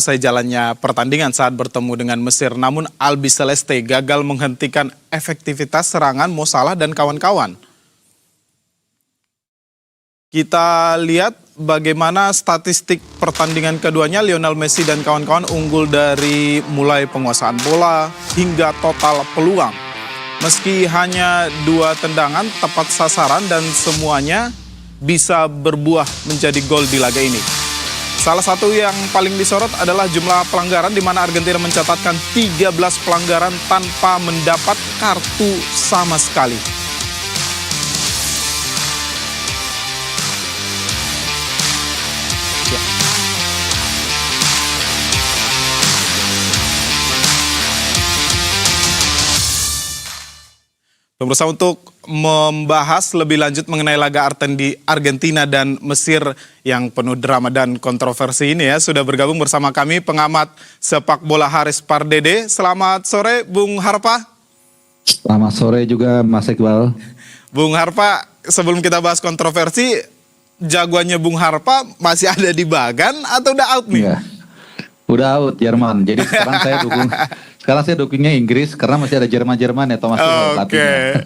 Selesai jalannya pertandingan saat bertemu dengan Mesir, namun Albi Celeste gagal menghentikan efektivitas serangan Mo Salah dan kawan-kawan. Kita lihat bagaimana statistik pertandingan keduanya. Lionel Messi dan kawan-kawan unggul dari mulai penguasaan bola hingga total peluang. Meski hanya 2 tendangan tepat sasaran dan semuanya bisa berbuah menjadi gol di laga ini. Salah satu yang paling disorot adalah jumlah pelanggaran di mana Argentina mencatatkan 13 pelanggaran tanpa mendapat kartu sama sekali. Ya. Pemirsa, untuk membahas lebih lanjut mengenai laga Argentina dan Mesir yang penuh drama dan kontroversi ini ya, sudah bergabung bersama kami pengamat sepak bola Haris Pardede. Selamat sore Bung Harpa. Selamat sore juga Mas Iqbal. Bung Harpa, sebelum kita bahas kontroversi, jagoannya Bung Harpa masih ada di Bagan atau udah out nih? Iya. Udah out Jerman. Jadi sekarang saya dukungnya Inggris karena masih ada Jerman ya Thomas Tuchel.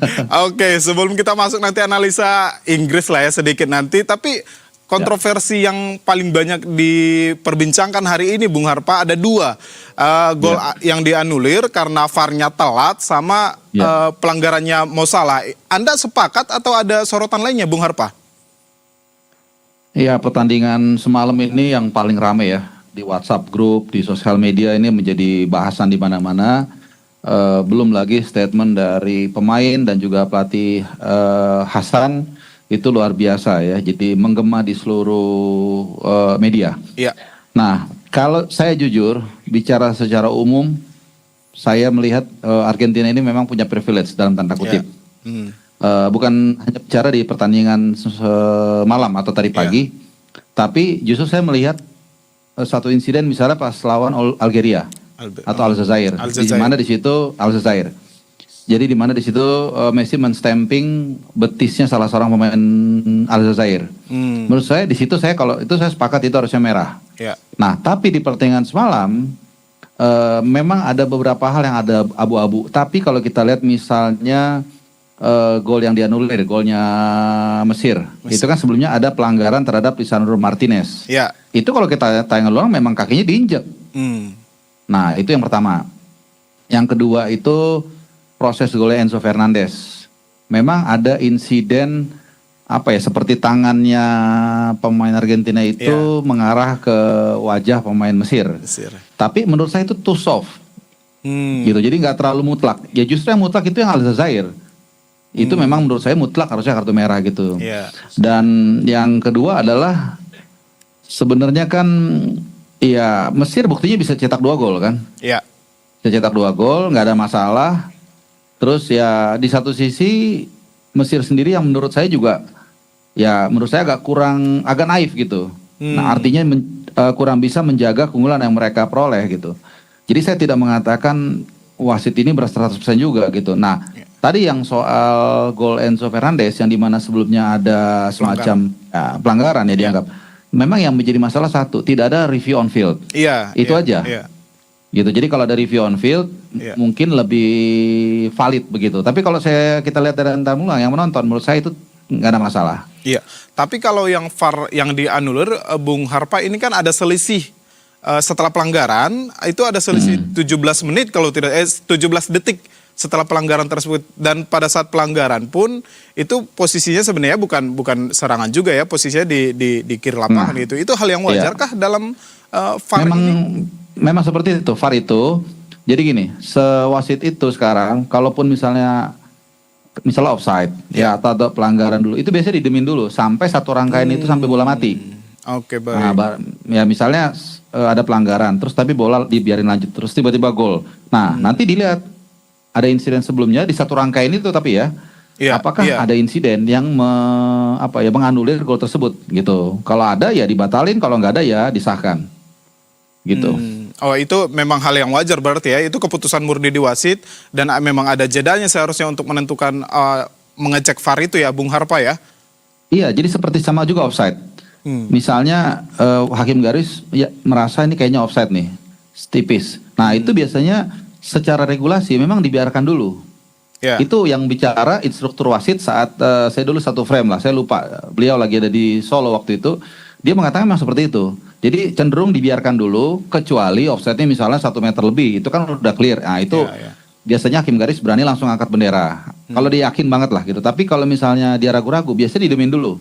Oke, sebelum kita masuk nanti analisa Inggris lah ya sedikit nanti, tapi kontroversi yang paling banyak diperbincangkan hari ini Bung Harpa ada 2 gol yang dianulir karena VAR-nya telat sama pelanggarannya Mo Salah. Anda sepakat atau ada sorotan lainnya Bung Harpa? Iya, pertandingan semalam ini yang paling ramai ya. Di WhatsApp grup, di sosial media ini menjadi bahasan di mana-mana. Belum lagi statement dari pemain dan juga pelatih Hasan itu luar biasa ya. Jadi menggema di seluruh media. Iya. Nah, kalau saya jujur bicara secara umum, saya melihat Argentina ini memang punya privilege dalam tanda kutip. Bukan hanya bicara di pertandingan malam atau tadi pagi, tapi justru saya melihat satu insiden misalnya pas lawan Algeria atau Aljazair. Di mana di situ Aljazair. Jadi di mana di situ Messi menstamping betisnya salah seorang pemain Aljazair. Menurut saya di situ saya sepakat itu harusnya merah. Ya. Nah, tapi di pertandingan semalam memang ada beberapa hal yang ada abu-abu. Tapi kalau kita lihat misalnya gol yang dianulir, golnya Mesir. Itu kan sebelumnya ada pelanggaran terhadap Lisandro Martinez. Ya. Itu kalau kita tayang ulang memang kakinya diinjek. Nah, itu yang pertama. Yang kedua itu proses golnya Enzo Fernandez. Memang ada insiden seperti tangannya pemain Argentina itu mengarah ke wajah pemain Mesir. Tapi menurut saya itu too soft. Gitu. Jadi nggak terlalu mutlak. Ya justru yang mutlak itu yang Aljazair. Itu memang menurut saya mutlak harusnya kartu merah gitu. Dan yang kedua adalah sebenarnya kan ya Mesir buktinya bisa cetak 2 gol kan. Iya. Bisa cetak 2 gol, nggak ada masalah. Terus ya di satu sisi Mesir sendiri yang menurut saya juga ya menurut saya agak naif gitu. Nah, artinya kurang bisa menjaga keunggulan yang mereka peroleh gitu. Jadi saya tidak mengatakan wasit ini beras 100% juga gitu. Nah, tadi yang soal gol Enzo Fernandez yang dimana sebelumnya ada semacam pelanggaran ya dianggap. Memang yang menjadi masalah satu, tidak ada review on field. Iya. Itu aja. Iya. Gitu. Jadi kalau ada review on field mungkin lebih valid begitu. Tapi kalau kita lihat dari antar ulang yang menonton, menurut saya itu nggak ada masalah. Iya. Tapi kalau yang VAR yang dianulir, Bung Harpa, ini kan ada selisih setelah pelanggaran itu ada selisih 17 menit kalau tidak 17 detik setelah pelanggaran tersebut, dan pada saat pelanggaran pun itu posisinya sebenarnya bukan serangan juga ya, posisinya di kiri lapangan gitu. Itu hal yang wajarkah dalam VAR ini? Memang seperti itu VAR itu. Jadi gini, sewasit itu sekarang kalaupun misalnya offside ya atau ada pelanggaran dulu, itu biasanya didemin dulu sampai satu rangkaian itu sampai bola mati. Oke, baik. Nah, ya misalnya ada pelanggaran terus tapi bola dibiarin lanjut terus tiba-tiba gol. Nah, nanti dilihat ada insiden sebelumnya di satu rangkaian itu tapi apakah ada insiden yang menganulir gol tersebut gitu. Kalau ada ya dibatalin, kalau nggak ada ya disahkan. Gitu. Oh, itu memang hal yang wajar berarti ya. Itu keputusan murni di wasit dan memang ada jedanya seharusnya untuk menentukan mengecek VAR itu ya Bung Harpa ya. Iya, jadi seperti sama juga offside. Misalnya hakim garis ya merasa ini kayaknya offside nih, tipis. Nah itu biasanya secara regulasi memang dibiarkan dulu. Ya. Itu yang bicara instruktur wasit saat saya dulu satu frame lah, saya lupa beliau lagi ada di Solo waktu itu. Dia mengatakan memang seperti itu. Jadi cenderung dibiarkan dulu kecuali offside-nya misalnya 1 meter lebih, itu kan udah clear. Nah itu biasanya hakim garis berani langsung angkat bendera. Kalau dia yakin banget lah gitu. Tapi kalau misalnya dia ragu-ragu, biasanya didemin dulu.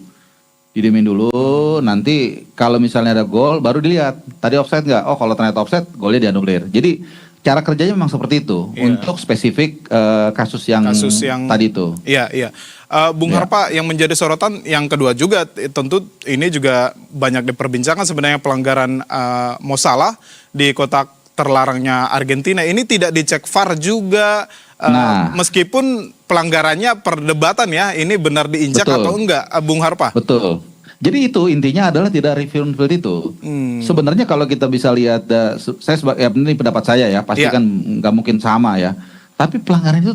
Didemin dulu, nanti kalau misalnya ada gol baru dilihat tadi offside nggak. Oh kalau ternyata offside, golnya dianulir. Jadi cara kerjanya memang seperti itu untuk spesifik kasus yang tadi itu. Iya, iya. Bung Harpa, yang menjadi sorotan yang kedua juga tentu ini juga banyak diperbincangkan sebenarnya pelanggaran Mo Salah di kotak terlarangnya Argentina. Ini tidak dicek VAR juga. Meskipun pelanggarannya perdebatan ya, ini benar diinjak atau enggak, Bung Harpa? Betul. Jadi itu intinya adalah tidak review on field itu. Sebenarnya kalau kita bisa lihat, saya ini pendapat saya ya, pasti kan nggak mungkin sama ya. Tapi pelanggaran itu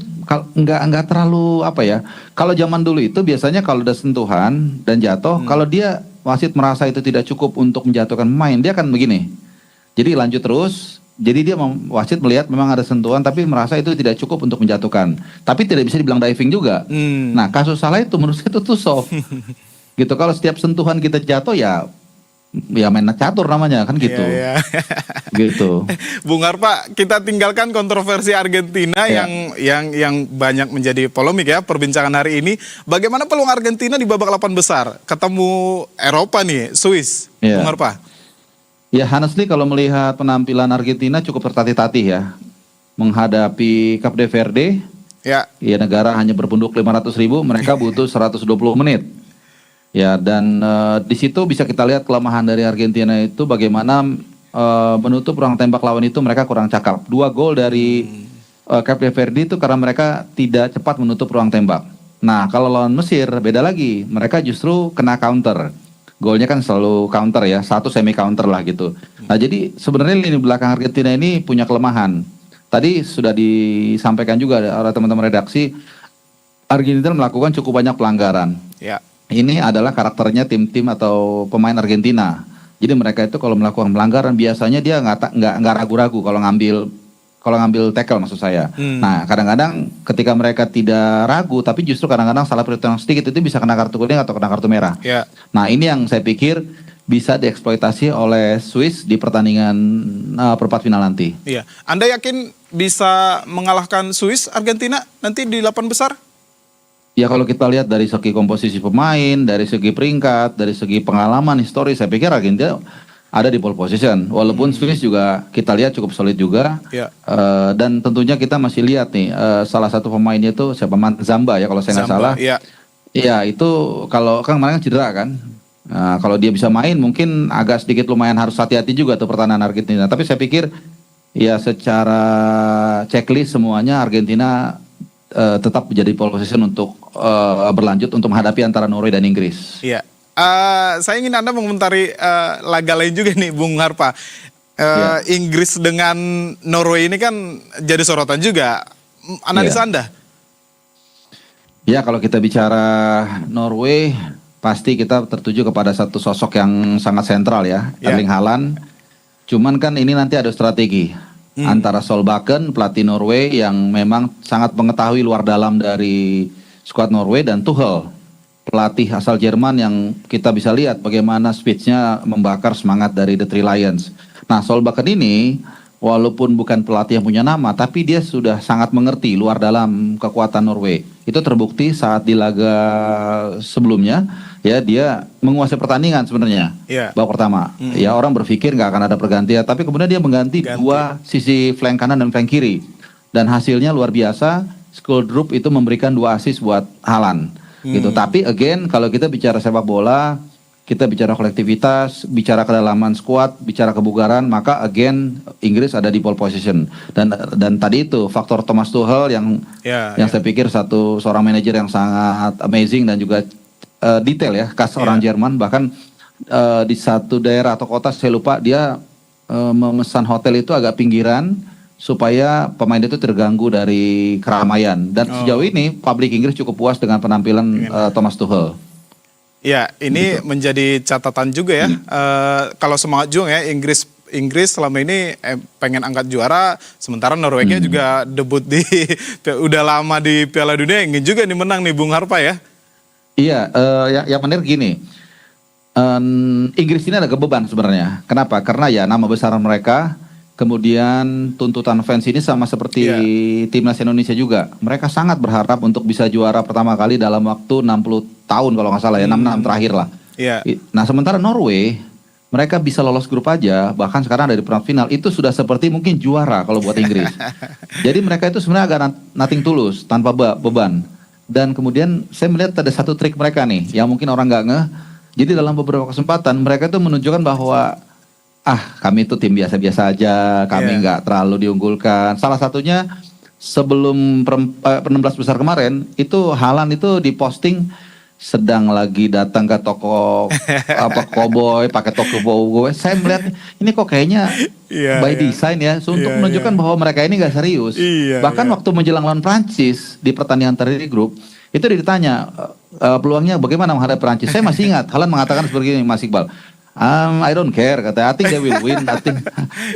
nggak terlalu apa ya. Kalau zaman dulu itu biasanya kalau ada sentuhan dan jatuh, kalau dia wasit merasa itu tidak cukup untuk menjatuhkan pemain, dia akan begini. Jadi lanjut terus. Jadi dia wasit melihat memang ada sentuhan tapi merasa itu tidak cukup untuk menjatuhkan. Tapi tidak bisa dibilang diving juga. Nah kasus Salah itu menurut saya itu tuh soft. Gitu, kalau setiap sentuhan kita jatuh ya main catur namanya kan gitu. Gitu. Bung Harpa, kita tinggalkan kontroversi Argentina yang banyak menjadi polemik ya perbincangan hari ini. Bagaimana peluang Argentina di babak 8 besar ketemu Eropa nih, Swiss, Bung Harpa? Ya honestly kalau melihat penampilan Argentina cukup tertatih-tatih ya. Menghadapi Cape Verde, ya negara hanya berpenduduk 500.000, mereka butuh 120 menit. Ya dan di situ bisa kita lihat kelemahan dari Argentina itu bagaimana menutup ruang tembak lawan itu mereka kurang cakap. 2 gol dari Cape Verde itu karena mereka tidak cepat menutup ruang tembak. Nah kalau lawan Mesir beda lagi, mereka justru kena counter. Golnya kan selalu counter ya, satu semi counter lah gitu. Nah jadi sebenarnya lini belakang Argentina ini punya kelemahan. Tadi sudah disampaikan juga oleh teman-teman redaksi, Argentina melakukan cukup banyak pelanggaran. Ya. Ini adalah karakternya tim-tim atau pemain Argentina. Jadi mereka itu kalau melakukan pelanggaran biasanya dia nggak ragu-ragu kalau ngambil tackle maksud saya. Nah kadang-kadang ketika mereka tidak ragu tapi justru kadang-kadang salah perhitungan sedikit itu bisa kena kartu kuning atau kena kartu merah. Nah ini yang saya pikir bisa dieksploitasi oleh Swiss di pertandingan perempat final nanti. Iya. Anda yakin bisa mengalahkan Swiss Argentina nanti di 8 besar? Ya kalau kita lihat dari segi komposisi pemain, dari segi peringkat, dari segi pengalaman historis, saya pikir Argentina ada di pole position. Walaupun Swiss juga kita lihat cukup solid juga. Dan tentunya kita masih lihat nih salah satu pemainnya itu siapa, Zamba ya kalau saya nggak salah. Iya itu kalau kan kemarin cedera kan. Nah, kalau dia bisa main mungkin agak sedikit lumayan harus hati-hati juga tuh pertahanan Argentina. Tapi saya pikir ya secara checklist semuanya Argentina tetap menjadi pole position untuk berlanjut untuk menghadapi antara Norway dan Inggris. Iya. Saya ingin Anda mengomentari laga lain juga nih Bung Harpa. Inggris dengan Norway ini kan jadi sorotan juga. Analisa Anda? Ya kalau kita bicara Norway pasti kita tertuju kepada satu sosok yang sangat sentral ya, Erling Haaland. Cuman kan ini nanti ada strategi antara Solbakken, pelatih Norway yang memang sangat mengetahui luar dalam dari skuad Norway, dan Tuchel, pelatih asal Jerman yang kita bisa lihat bagaimana speech-nya membakar semangat dari The Three Lions. Nah Solbakken ini walaupun bukan pelatih yang punya nama, tapi dia sudah sangat mengerti luar dalam kekuatan Norway. Itu terbukti saat di laga sebelumnya, ya dia menguasai pertandingan sebenarnya. Babak pertama, ya orang berpikir nggak akan ada pergantian, tapi kemudian dia mengganti dua sisi flank kanan dan flank kiri, dan hasilnya luar biasa. Skuldrup itu memberikan 2 assist buat Haaland. Gitu. Tapi again kalau kita bicara sepak bola, kita bicara kolektivitas, bicara kedalaman skuad, bicara kebugaran, maka again Inggris ada di pole position. Dan tadi itu faktor Thomas Tuchel yang saya pikir seorang manajer yang sangat amazing dan juga detail ya, khas orang Jerman. Bahkan di satu daerah atau kota saya lupa, dia memesan hotel itu agak pinggiran supaya pemain itu terganggu dari keramaian. Dan sejauh ini publik Inggris cukup puas dengan penampilan Thomas Tuchel. Ya, ini menjadi catatan juga ya. Kalau semangat juang ya, Inggris selama ini pengen angkat juara, sementara Norwegia juga debut di udah lama di Piala Dunia, ingin juga nih menang nih Bung Harpa ya. Iya, yang menarik gini, Inggris ini agak beban sebenarnya. Kenapa? Karena ya nama besar mereka, kemudian tuntutan fans ini sama seperti timnas Indonesia juga. Mereka sangat berharap untuk bisa juara pertama kali dalam waktu 60 tahun kalau nggak salah ya, 66 terakhir lah. Iya. Nah sementara Norway, mereka bisa lolos grup aja, bahkan sekarang ada di perempat final, itu sudah seperti mungkin juara kalau buat Inggris. Jadi mereka itu sebenarnya agak nothing tulus, tanpa beban. Dan kemudian saya melihat ada satu trik mereka nih, yang mungkin orang nggak ngeh. Jadi dalam beberapa kesempatan mereka itu menunjukkan bahwa kami itu tim biasa-biasa aja, kami nggak terlalu diunggulkan. Salah satunya sebelum 16 besar kemarin, itu Haaland itu diposting sedang lagi datang ke toko koboi, pakai toko koboi. Saya melihat ini kok kayaknya by design ya, untuk menunjukkan bahwa mereka ini nggak serius. Bahkan waktu menjelang lawan Prancis di pertandingan terakhir di grup, itu ditanya peluangnya bagaimana menghadapi Prancis. Saya masih ingat Haaland mengatakan seperti ini, Mas Iqbal. I don't care, katanya. I think they will win.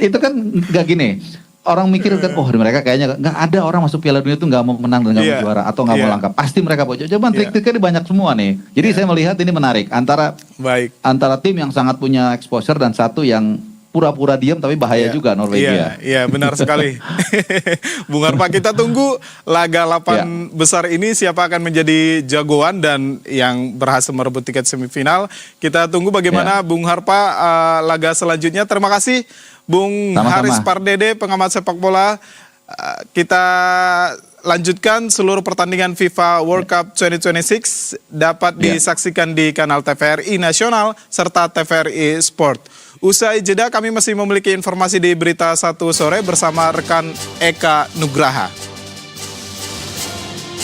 Itu kan nggak gini. Orang mikir kan, mereka kayaknya nggak ada orang masuk Piala Dunia itu nggak mau menang dan nggak mau juara atau nggak mau langkah. Pasti mereka mau. Coba trik-triknya banyak semua nih. Jadi saya melihat ini menarik antara tim yang sangat punya exposure dan satu yang pura-pura diam tapi bahaya juga, Norwegia. Iya, benar sekali. Bung Harpa, kita tunggu laga 8 besar ini siapa akan menjadi jagoan dan yang berhasil merebut tiket semifinal. Kita tunggu bagaimana Bung Harpa laga selanjutnya. Terima kasih Bung Haris Pardede, pengamat sepak bola. Kita lanjutkan seluruh pertandingan FIFA World Cup 2026 dapat disaksikan di kanal TVRI Nasional serta TVRI Sport. Usai jeda kami masih memiliki informasi di Berita 1 Sore bersama rekan Eka Nugraha.